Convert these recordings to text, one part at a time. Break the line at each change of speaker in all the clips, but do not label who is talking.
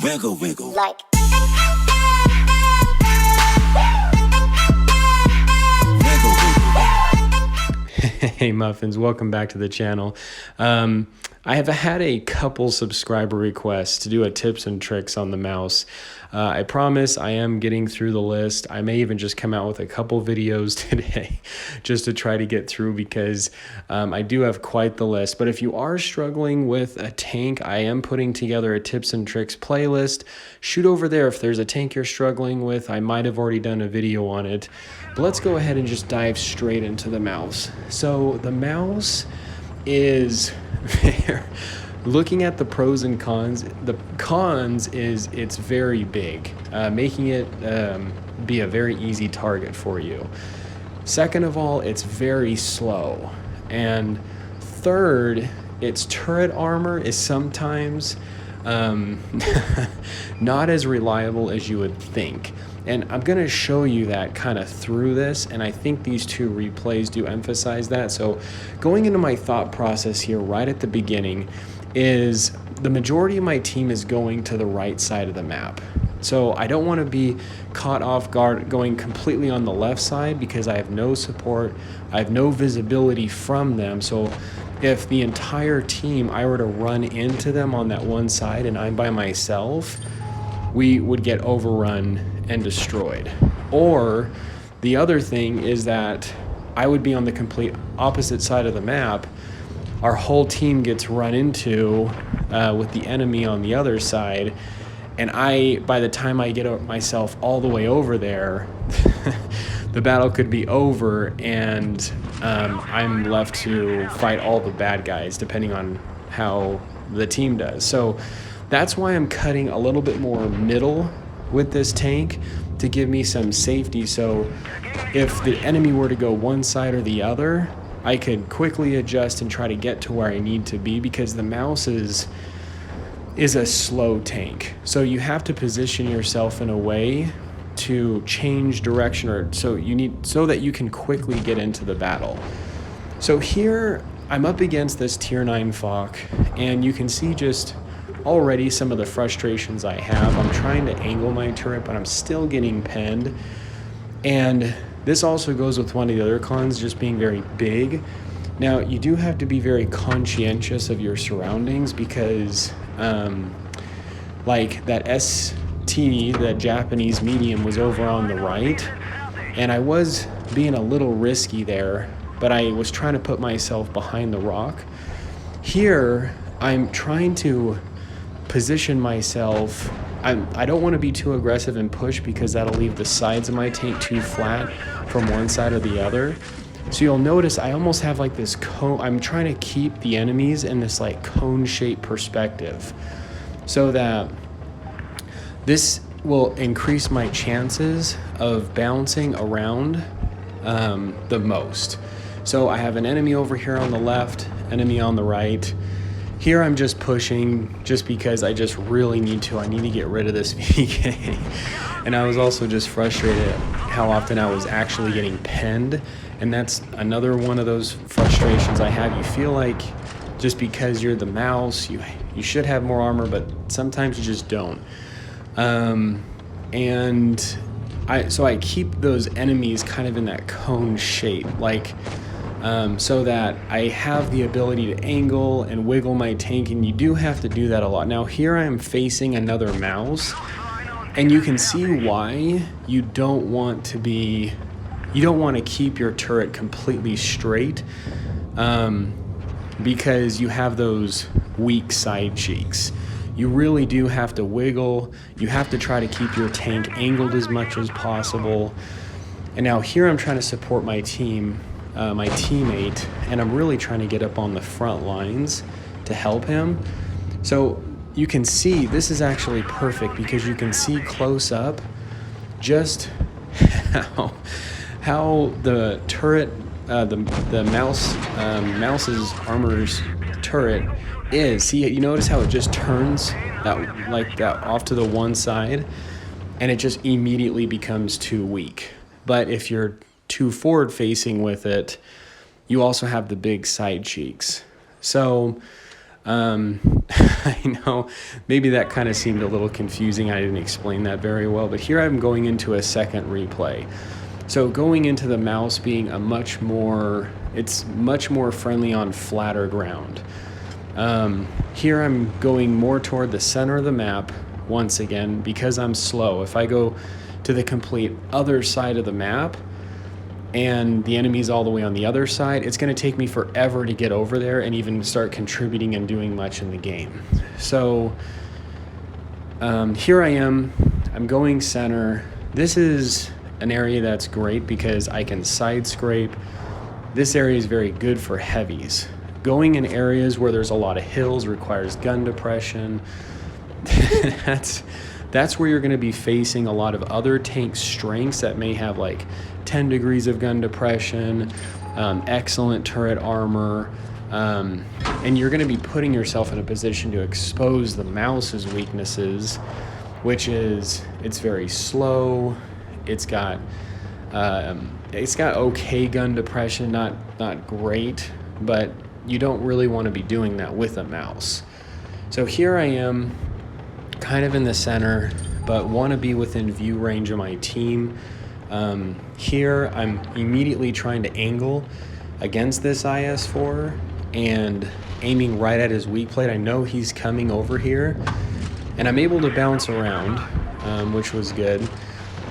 Wiggle, wiggle.
Like.
Hey Muffins, welcome back to the channel. I have had a couple subscriber requests to do a tips and tricks on the mouse. I promise I am getting through the list. I may even just come out with a couple videos today just to try to get through because I do have quite the list. But if you are struggling with a tank, I am putting together a tips and tricks playlist. Shoot over there if there's a tank you're struggling with. I might have already done a video on it. But let's go ahead and just dive straight into the mouse. So the mouse is looking at the pros and cons. The cons is it's very big, making it be a very easy target for you. Second of all, it's very slow. And third, its turret armor is sometimes not as reliable as you would think. And I'm going to show you that kind of through this, and I think these two replays do emphasize that. So going into my thought process here right at the beginning is the majority of my team is going to the right side of the map. So I don't want to be caught off guard going completely on the left side because I have no support, I have no visibility from them. So if the entire team, I were to run into them on that one side and I'm by myself, we would get overrun and destroyed. Or the other thing is that I would be on the complete opposite side of the map. Our whole team gets run into with the enemy on the other side, and by the time I get myself all the way over there, the battle could be over, and I'm left to fight all the bad guys depending on how the team does. So that's why I'm cutting a little bit more middle with this tank to give me some safety. So if the enemy were to go one side or the other, I could quickly adjust and try to get to where I need to be, because the mouse is a slow tank. So you have to position yourself in a way to change direction, or so that you can quickly get into the battle. So here I'm up against this tier 9 FOC, and you can see just already some of the frustrations I have. I'm trying to angle my turret, but I'm still getting penned. And this also goes with one of the other cons, just being very big. Now, you do have to be very conscientious of your surroundings because like that ST, that Japanese medium, was over on the right, and I was being a little risky there, but I was trying to put myself behind the rock. Here, I'm trying to position myself. I don't want to be too aggressive and push because that'll leave the sides of my tank too flat from one side or the other. So you'll notice I almost have like this cone. I'm trying to keep the enemies in this like cone-shaped perspective so that this will increase my chances of bouncing around the most. So I have an enemy over here on the left, enemy on the right. Here I'm just pushing just because I just really need to. I need to get rid of this VK. And I was also just frustrated at how often I was actually getting penned. And that's another one of those frustrations I have. You feel like just because you're the mouse, you should have more armor, but sometimes you just don't. So I keep those enemies kind of in that cone shape, like so that I have the ability to angle and wiggle my tank, and you do have to do that a lot. Now here I am facing another mouse, and you can see why you don't want to keep your turret completely straight, because you have those weak side cheeks. You really do have to wiggle. You have to try to keep your tank angled as much as possible. And now here I'm trying to support my team, my teammate, and I'm really trying to get up on the front lines to help him. So you can see this is actually perfect because you can see close up just how the turret, the mouse's armor's turret is. See, you notice how it just turns that like that off to the one side, and it just immediately becomes too weak. But if you're too forward facing with it, you also have the big side cheeks. So I know maybe that kind of seemed a little confusing. I didn't explain that very well, but here I'm going into a second replay. So going into the MAUS being it's much more friendly on flatter ground. Here I'm going more toward the center of the map once again because I'm slow. If I go to the complete other side of the map and the enemy's all the way on the other side, it's going to take me forever to get over there and even start contributing and doing much in the game. So here I am. I'm going center. This is an area that's great because I can side scrape. This area is very good for heavies. Going in areas where there's a lot of hills requires gun depression. That's where you're going to be facing a lot of other tank strengths that may have like 10 degrees of gun depression, excellent turret armor, and you're going to be putting yourself in a position to expose the MAUS's weaknesses, which is it's very slow. It's got okay gun depression, not great, but you don't really want to be doing that with a MAUS. So here I am, kind of in the center, but want to be within view range of my team. Here I'm immediately trying to angle against this IS-4 and aiming right at his weak plate. I know he's coming over here, and I'm able to bounce around, which was good.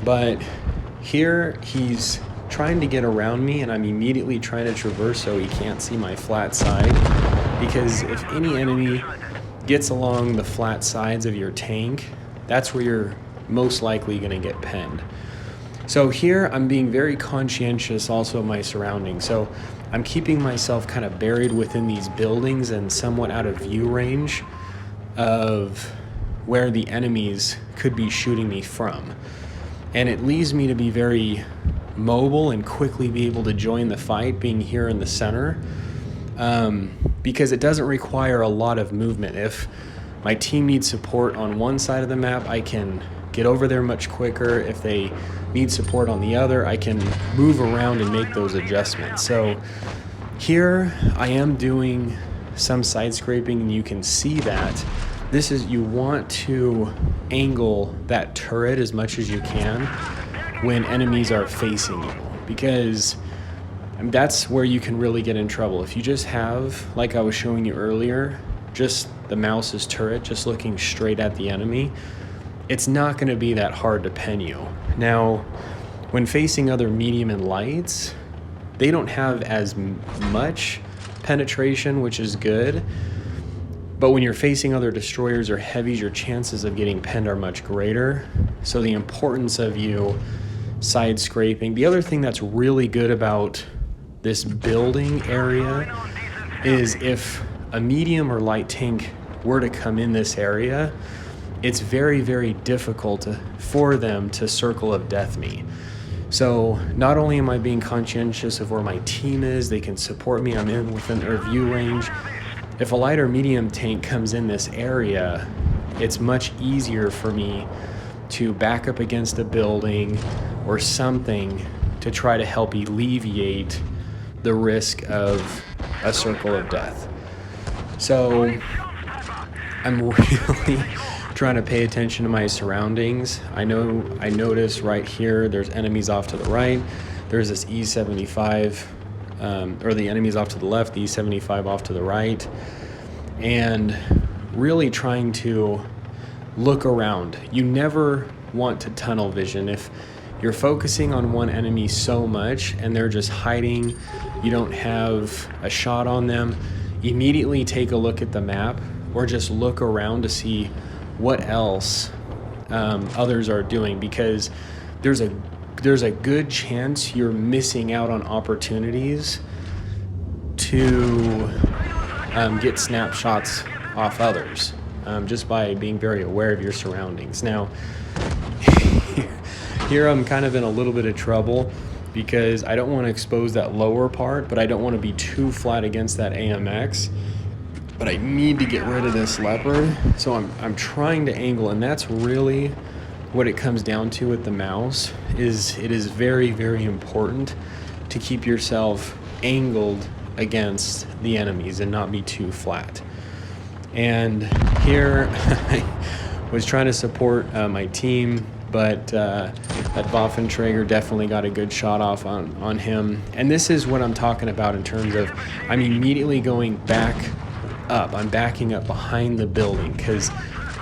But here he's trying to get around me, and I'm immediately trying to traverse so he can't see my flat side, because if any enemy gets along the flat sides of your tank, that's where you're most likely going to get penned. So here I'm being very conscientious also of my surroundings. So I'm keeping myself kind of buried within these buildings and somewhat out of view range of where the enemies could be shooting me from. And it leaves me to be very mobile and quickly be able to join the fight, being here in the center, because it doesn't require a lot of movement. If my team needs support on one side of the map, I can get over there much quicker. If they need support on the other, I can move around and make those adjustments. So here I am doing some side scraping, and you can see that you want to angle that turret as much as you can when enemies are facing you, because that's where you can really get in trouble. If you just have, like I was showing you earlier, just the MAUS's turret just looking straight at the enemy, it's not going to be that hard to pen you. Now, when facing other medium and lights, they don't have as much penetration, which is good. But when you're facing other destroyers or heavies, your chances of getting penned are much greater. So the importance of you side scraping. The other thing that's really good about this building area is if a medium or light tank were to come in this area, it's very, very difficult for them to circle of death me. So not only am I being conscientious of where my team is, they can support me, I'm in within their view range. If a light or medium tank comes in this area, it's much easier for me to back up against a building or something to try to help alleviate the risk of a circle of death. So I'm really trying to pay attention to my surroundings. I notice right here there's enemies off to the right. There's this E75, or the enemies off to the left, the E75 off to the right, and really trying to look around. You never want to tunnel vision. If you're focusing on one enemy so much and they're just hiding, you don't have a shot on them, immediately take a look at the map or just look around to see what else others are doing, because there's a good chance you're missing out on opportunities to get snapshots off others, just by being very aware of your surroundings. Now, here I'm kind of in a little bit of trouble because I don't want to expose that lower part, but I don't want to be too flat against that AMX. But I need to get rid of this leopard, so I'm trying to angle, and that's really what it comes down to with the MAUS. It is very, very important to keep yourself angled against the enemies and not be too flat. And here I was trying to support my team, but that Waffenträger definitely got a good shot off on him. And this is what I'm talking about in terms of I'm immediately going back up. I'm backing up behind the building because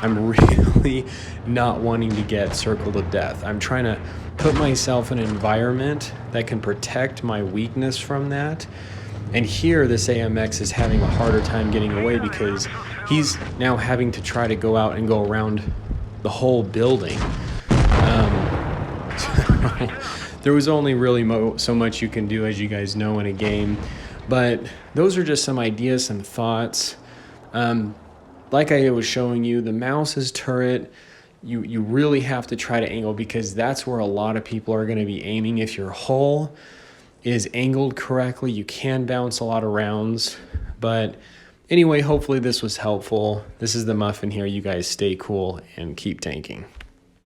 I'm really not wanting to get circled to death. I'm trying to put myself in an environment that can protect my weakness from that. And here this AMX is having a harder time getting away because he's now having to try to go out and go around the whole building. So there was only really so much you can do, as you guys know, in a game. But those are just some ideas, some thoughts. Like I was showing you, the MAUS's turret, you really have to try to angle because that's where a lot of people are going to be aiming. If your hull is angled correctly, you can bounce a lot of rounds. But anyway, hopefully this was helpful. This is the Muffin here. You guys stay cool and keep tanking.